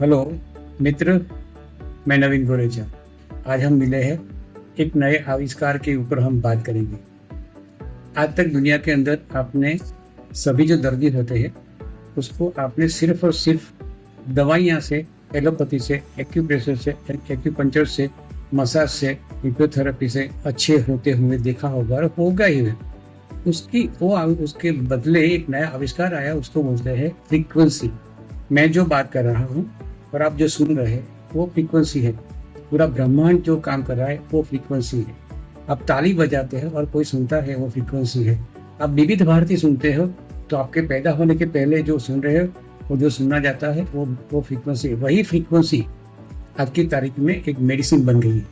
Hello मित्र, मैं नवीन गोरेचा। आज हम मिले हैं, एक नए आविष्कार के ऊपर हम बात करेंगे। आज तक दुनिया के अंदर आपने सभी जो दर्दी होते हैं उसको आपने सिर्फ और सिर्फ दवाइयाँ से, एलोपैथी से, एक्यूप्रेशर से, एक्यूपंक्चर से, मसाज से, फिजियोथेरेपी से अच्छे होते हुए देखा होगा और होगा ही है। उसके बदले एक नया आविष्कार आया, उसको बोलते हैं फ्रीक्वेंसी। मैं जो बात कर रहा हूँ और आप जो सुन रहे हैं वो फ्रीक्वेंसी है। पूरा ब्रह्मांड जो काम कर रहा है वो फ्रीक्वेंसी है। आप ताली बजाते हैं और कोई सुनता है, वो फ्रीक्वेंसी है। आप विविध भारती सुनते हो तो आपके पैदा होने के पहले जो सुन रहे हो, वो जो सुनना जाता है वो फ्रीक्वेंसी है। वही फ्रीक्वेंसी आज की तारीख में एक मेडिसिन बन गई है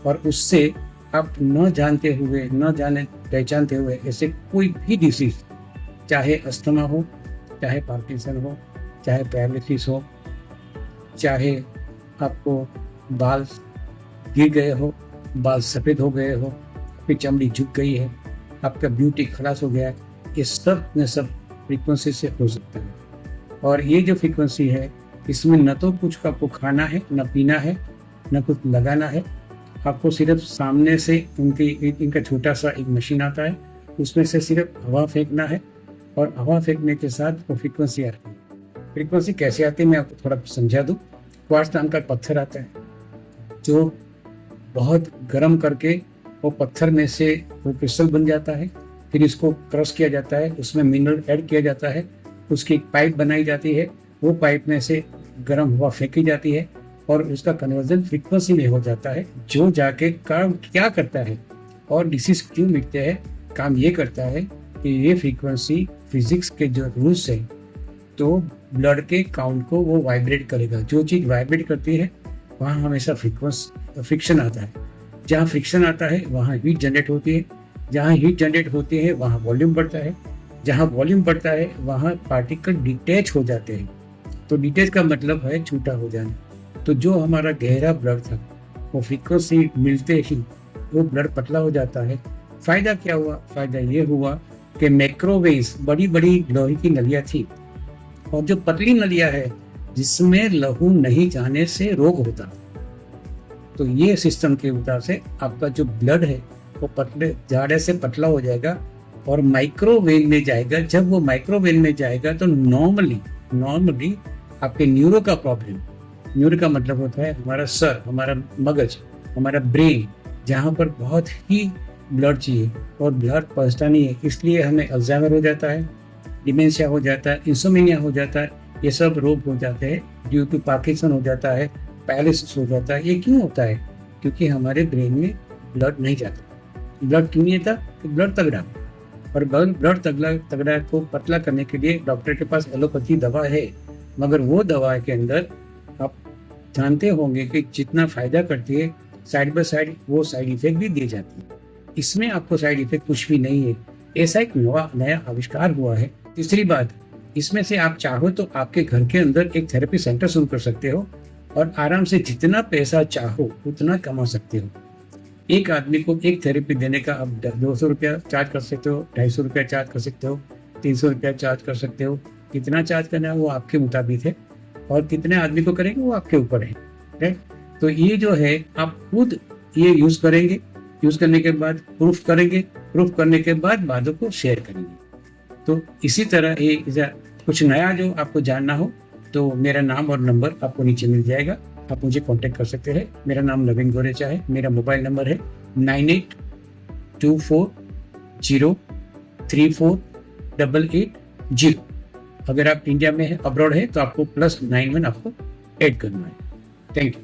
और उससे आप न जानते हुए, न जाने पहचानते हुए ऐसे कोई भी डिसीज, चाहे अस्थमा हो, चाहे पार्किंसन हो, चाहे पैरालिसिस हो, चाहे आपको बाल गिर गए हो, बाल सफ़ेद हो गए हो, आपकी चमड़ी झुक गई है, आपका ब्यूटी खलास हो गया है, ये सब में सब फ्रीक्वेंसी से हो सकता है। और ये जो फ्रीक्वेंसी है, इसमें न तो कुछ आपको खाना है, न पीना है, न कुछ लगाना है। आपको सिर्फ सामने से इनका छोटा सा एक मशीन आता है, उसमें से सिर्फ हवा फेंकना है और हवा फेंकने के साथ वो फ्रीक्वेंसी आती है। फ्रीक्वेंसी कैसे आती है मैं आपको थोड़ा समझा दूँ। क्वार्ट्ज नाम का पत्थर आता है जो बहुत गर्म करके वो पत्थर में से वो क्रिस्टल बन जाता है। फिर इसको क्रश किया जाता है, उसमें मिनरल ऐड किया जाता है, उसकी एक पाइप बनाई जाती है, वो पाइप में से गर्म हवा फेंकी जाती है और उसका कन्वर्जन फ्रीक्वेंसी में हो जाता है, जो जाके काम क्या करता है और डिसीज क्यों मिटते हैं। काम ये करता है कि ये फ्रीक्वेंसी फिजिक्स के जो रूल्स है, तो ब्लड के काउंट को वो वाइब्रेट करेगा। जो चीज़ वाइब्रेट करती है वहाँ हमेशा फ्रिक्शन आता है। जहाँ फ्रिक्शन आता है वहाँ हीट जनरेट होती है, जहाँ हीट जनरेट होती है वहाँ वॉल्यूम बढ़ता है, जहाँ वॉल्यूम बढ़ता है वहाँ पार्टिकल डिटैच हो जाते हैं। तो डिटैच का मतलब है छूटा हो जाना। तो जो हमारा गहरा ब्लड था वो फ्रीक्वेंसी मिलते ही वो ब्लड पतला हो जाता है। फायदा क्या हुआ? फायदा ये हुआ कि माइक्रोवेव्स, बड़ी बड़ी लोहे की नलियाँ थी और जो पतली नलियाँ है जिसमें लहू नहीं जाने से रोग होता, तो ये सिस्टम के उतार से आपका जो ब्लड है वो पतले जाड़े से पतला हो जाएगा और माइक्रोवेव में जाएगा। जब वो माइक्रोवेव में जाएगा तो नॉर्मली आपके न्यूरो का प्रॉब्लम, न्यूरो का मतलब होता है हमारा सर, हमारा मगज, हमारा ब्रेन, जहाँ पर बहुत ही ब्लड चाहिए और ब्लड पहुँचता नहीं है, इसलिए हमें अल्जाइमर हो जाता है, डिमेंशिया हो जाता है, इंसोमेनिया हो जाता है। ये सब रोग हो जाते हैं। ड्यू टू पार्किंसन हो जाता है, पैरालिसिस हो जाता है। ये क्यों होता है? क्योंकि हमारे ब्रेन में ब्लड नहीं जाता। ब्लड क्यों नहीं आता? तो ब्लड तगड़ा, और ब्लड तगड़ा को पतला करने के लिए डॉक्टर के पास एलोपैथी दवा है, मगर वो दवा के अंदर आप जानते होंगे कि जितना फायदा करती है, साइड बाय साइड वो साइड इफेक्ट भी दिए जाती है। इसमें आपको साइड इफेक्ट कुछ भी नहीं है। ऐसा एक नया आविष्कार हुआ है। तीसरी बात, इसमें से आप चाहो तो आपके घर के अंदर एक थेरेपी सेंटर शुरू कर सकते हो और आराम से जितना पैसा चाहो उतना कमा सकते हो। एक आदमी को एक थेरेपी देने का आप 200 रुपया चार्ज कर सकते हो, 250 रुपया चार्ज कर सकते हो, 300 रुपया चार्ज कर सकते हो। कितना चार्ज करना है वो आपके मुताबिक है और कितने आदमी को करेंगे वो आपके ऊपर है, राइट। तो ये जो है आप खुद ये यूज करेंगे, यूज करने के बाद प्रूफ करेंगे, प्रूफ करने के बाद बातों को शेयर करेंगे। तो इसी तरह ये कुछ नया जो आपको जानना हो तो मेरा नाम और नंबर आपको नीचे मिल जाएगा, आप मुझे कांटेक्ट कर सकते हैं। मेरा नाम नवीन गोरेचा है। मेरा मोबाइल नंबर है 9824034880। अगर आप इंडिया में है, अब्रॉड है, तो आपको +91 आपको ऐड करना है। Thank you.